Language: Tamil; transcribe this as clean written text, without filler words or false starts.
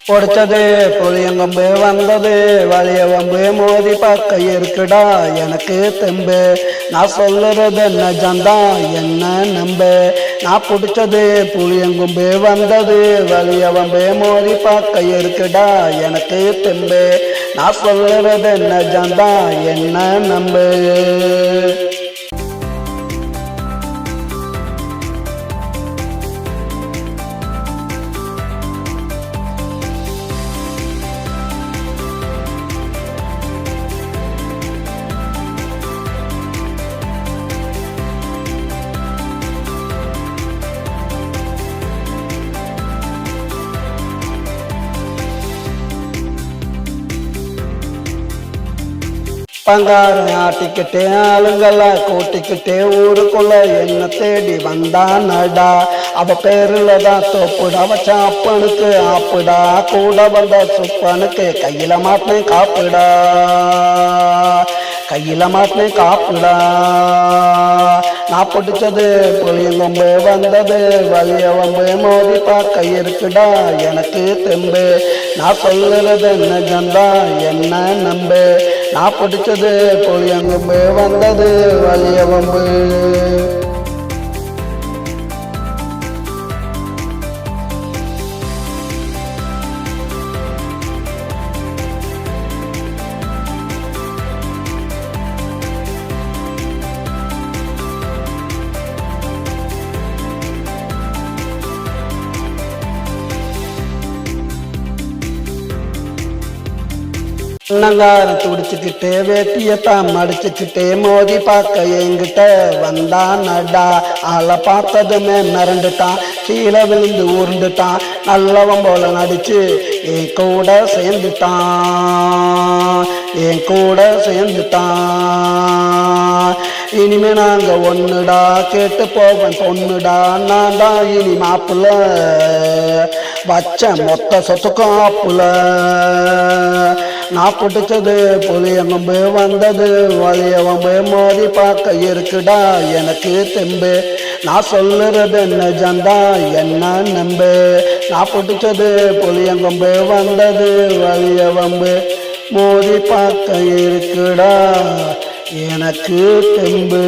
பொடிச்சது புளியங்கொம்பு வந்தது வலிய வம்பு மோதி பக்க இருக்குடா எனக்கு தெம்பு நான் சொல்லுறது நிஜம்தான் என்ன நம்பு நான் பிடிச்சது புளியங்கொம்பு வந்தது வலிய வம்பு மோதி பக்க இருக்குடா எனக்கு தெம்பு நான் சொல்லுறது நிஜம்தான் என்ன நம்பு பங்காரம் ஆட்டிக்கிட்டே ஆளுங்கள கூட்டிக்கிட்டே ஊருக்குள்ள என்ன தேடி வந்தா நடா அவ பேருல தான் தோப்புடா வச்சா அப்பனுக்கு ஆப்புடா கூட வந்த சுப்பனுக்கு கையில மாட்டினேன் காப்புடா கையில மாட்டினேன் காப்புடா நான் பிடிச்சது புளியங்கொம்பு வந்தது வலிய வம்பு மோதி பார்க்க இருக்குடா எனக்கு தெம்பு நான் சொல்லுறது நிஜம்தா என்ன நம்பு நான் பிடிச்சது புளியங்கொம்பு வந்தது வலிய வம்பு அண்ணங்காரம் துடிச்சுக்கிட்டே வேட்டியத்தான் மடிச்சுக்கிட்டே மோதி பார்க்க என்கிட்ட வந்தான் நடா ஆளை பார்த்ததுமே மிரண்டுட்டான் கீழே விழுந்து உருண்டுட்டான் நல்லவன் போல நடிச்சு என் கூட சேர்ந்துட்டான் இனிமே நாங்க ஒண்ணுடா கேட்டு போவேன் பொண்ணுடா நான் தான் இனி மாப்புல வச்ச மொத்த சொத்துக்கும் ஆப்புல நான் பிடிச்சது புளியங்கொம்பு வந்தது வலிய வம்பு மோதி பார்க்க இருக்குடா எனக்கு தெம்பு நான் சொல்லுறது நிஜம்தா என்ன நம்பு நான் பிடிச்சது புளியங்கொம்பு வந்தது வலிய வம்பு மோதி பார்க்க இருக்குடா எனக்கு தெம்பு